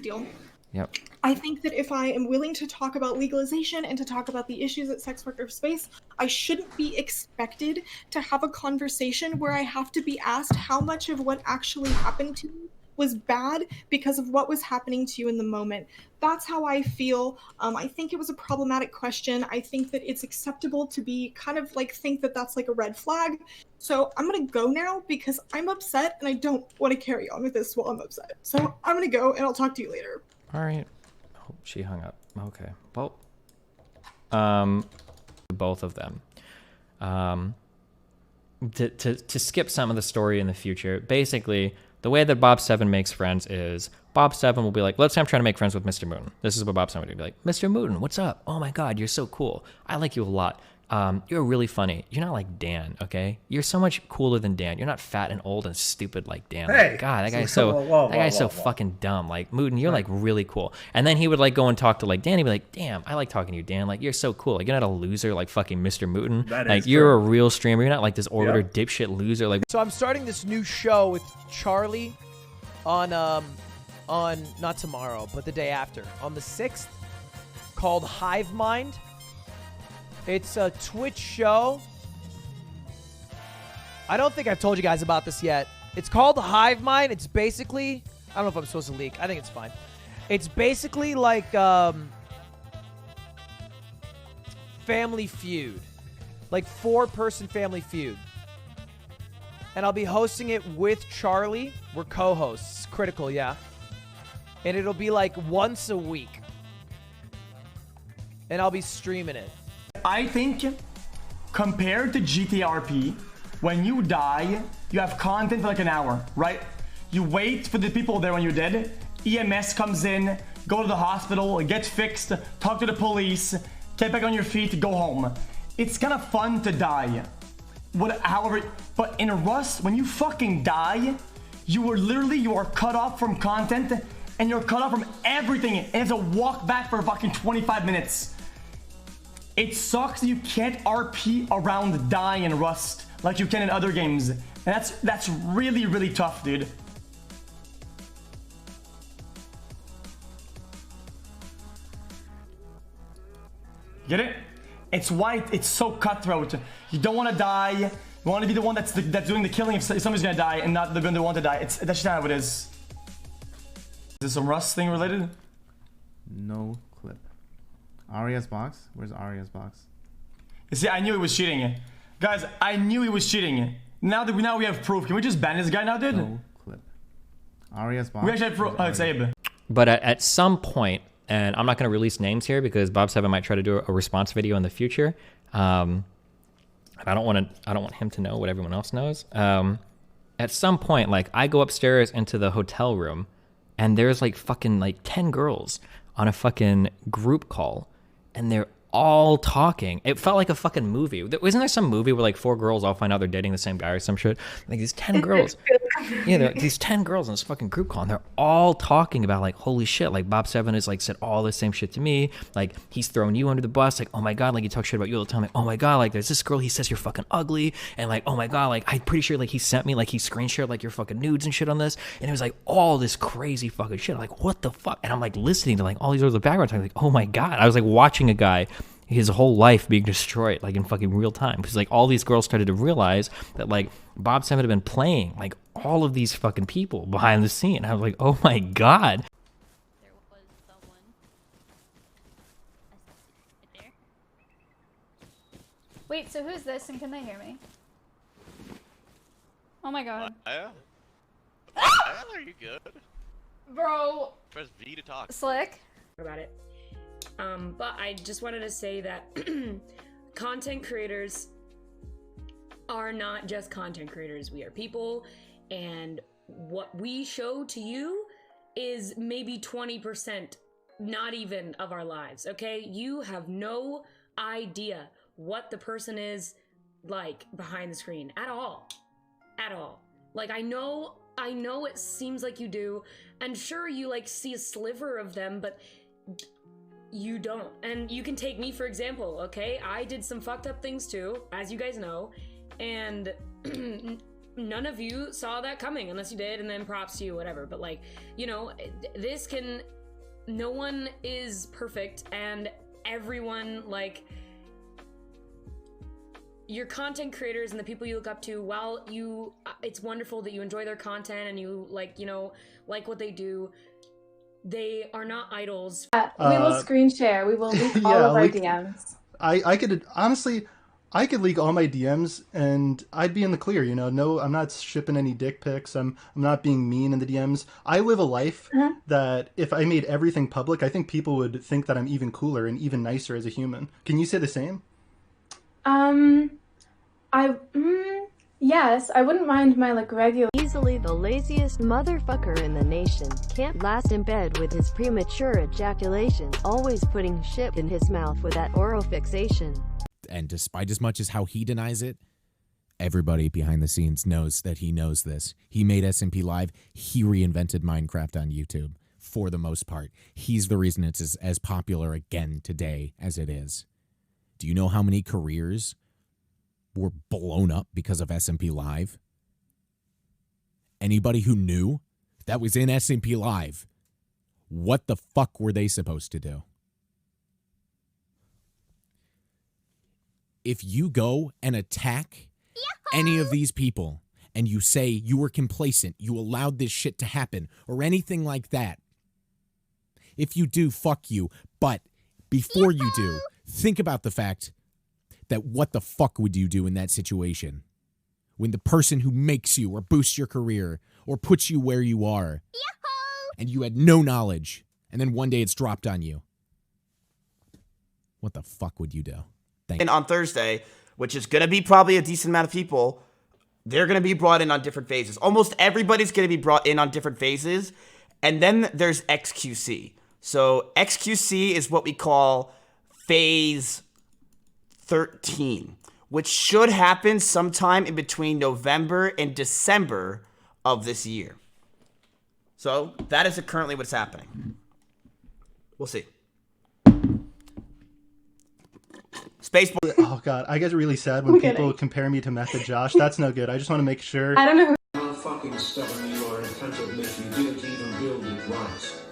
deal. Yep. I think that if I am willing to talk about legalization and to talk about the issues at sex worker space, I shouldn't be expected to have a conversation where I have to be asked how much of what actually happened to me was bad because of what was happening to you in the moment. That's how I feel. I think it was a problematic question. I think that it's acceptable to be kind of like think that that's like a red flag. So I'm gonna go now because I'm upset and I don't want to carry on with this while I'm upset. So I'm gonna go and I'll talk to you later. All right. Oh, she hung up. Okay. Well, both of them. To skip some of the story in the future, basically, the way that Bob Seven makes friends is Bob Seven will be like, let's say I'm trying to make friends with Mr. Moon. This is what Bob Seven would be like, Mr. Moon, what's up? Oh my God, you're so cool. I like you a lot. You're really funny. You're not like Dan, okay? You're so much cooler than Dan. You're not fat and old and stupid like Dan. Hey, like, God, that guy's so fucking dumb. Like, Mooden, you're like really cool. And then he would like go and talk to like Dan. He'd be like, damn, I like talking to you, Dan. Like, you're so cool. Like, you're not a loser like fucking Mr. Mooden. Like, you're a real streamer. You're not like this orbiter dipshit loser. Like, so I'm starting this new show with Charlie on not tomorrow, but the day after, on the 6th, called Hive Mind. It's a Twitch show. I don't think I've told you guys about this yet. It's called Hive Mind. It's basically, I don't know if I'm supposed to leak. I think it's fine. It's basically like Family Feud. Like 4-person Family Feud. And I'll be hosting it with Charlie. We're co-hosts. Critical, yeah. And it'll be like once a week. And I'll be streaming it. I think compared to GTRP, when you die, you have content for like an hour, right? You wait for the people there when you're dead. EMS comes in, go to the hospital, get fixed, talk to the police, get back on your feet, go home. It's kind of fun to die. However, but in Rust, when you fucking die, you are cut off from content and you're cut off from everything and it's a walk back for fucking 25 minutes. It sucks that you can't RP around dying in Rust like you can in other games. And that's really, really tough, dude. Get it? It's why it's so cutthroat. You don't want to die. You want to be the one that's doing the killing if somebody's gonna die and not the one that want to die. That's just how it is. Is this some Rust thing related? No clip. Aria's box? Where's Aria's box? You see, I knew he was cheating. Guys, I knew he was cheating. Now we have proof. Can we just ban this guy now, dude? No clip. Aria's box. We actually have proof. Oh, it's Abe. but at some point, and I'm not going to release names here because Bob Seven might try to do a response video in the future. And I don't want him to know what everyone else knows. At some point, like, I go upstairs into the hotel room and there's like fucking like 10 girls on a fucking group call and they're all talking. It felt like a fucking movie. Isn't there some movie where like 4 girls all find out they're dating the same guy or some shit? Like these 10 girls. Yeah, these 10 girls in this fucking group call and they're all talking about like, holy shit, like Bob Seven has like said all the same shit to me. Like he's throwing you under the bus. Like, oh my God, like he talks shit about you all the time. Like, oh my God, like there's this girl, he says you're fucking ugly. And like, oh my God, like I'm pretty sure like he sent me, like he screen shared like your fucking nudes and shit on this. And it was like all this crazy fucking shit. I'm like, what the fuck? And I'm like listening to like all these other background talking, like, oh my God. I was like watching a guy, his whole life being destroyed like in fucking real time because like all these girls started to realize that like Bob Seven had been playing like all of these fucking people behind the scene. I was like, oh my God. There was someone right there. Wait, so who's this and can they hear me? Oh my God. Yeah. Are you good? Bro. Press V to talk. Slick. About it. But I just wanted to say that content creators are not just content creators. We are people, and what we show to you is maybe 20%, not even of our lives, okay? You have no idea what the person is like behind the screen at all. At all. Like, I know it seems like you do, and sure, you like see a sliver of them, but you don't. And you can take me for example, okay? I did some fucked up things too, as you guys know, and none of you saw that coming, unless you did, and then props to you, whatever. But like, you know, this can, no one is perfect, and everyone, like, your content creators and the people you look up to, while you, it's wonderful that you enjoy their content and you like, you know, like what they do, they are not idols. We will screen share. We will leak all of our DMs. I could honestly, I could leak all my DMs and I'd be in the clear. You know, no, I'm not shipping any dick pics. I'm not being mean in the DMs. I live a life that if I made everything public, I think people would think that I'm even cooler and even nicer as a human. Can you say the same? Yes, I wouldn't mind my like regular. Easily the laziest motherfucker in the nation. Can't last in bed with his premature ejaculation. Always putting shit in his mouth with that oral fixation. And despite as much as how he denies it, everybody behind the scenes knows that he knows this. He made SMP Live. He reinvented Minecraft on YouTube for the most part. He's the reason it's as popular again today as it is. Do you know how many careers were blown up because of SMP Live? Anybody who knew that was in SMP Live, what the fuck were they supposed to do? If you go and attack any of these people and you say you were complacent, you allowed this shit to happen, or anything like that, if you do, fuck you. But before you do, think about the fact that what the fuck would you do in that situation? When the person who makes you or boosts your career or puts you where you are, and you had no knowledge, and then one day it's dropped on you. What the fuck would you do? And on Thursday, which is going to be probably a decent amount of people, they're going to be brought in on different phases. Almost everybody's going to be brought in on different phases. And then there's XQC. So XQC is what we call phase 13, which should happen sometime in between November and December of this year. So that is currently what's happening. We'll see. Space. Oh god, I get really sad when people compare me to Method Josh. That's no good. I just want to make sure. I don't know. How fucking stubborn you are in terms of making you didn't even build it once.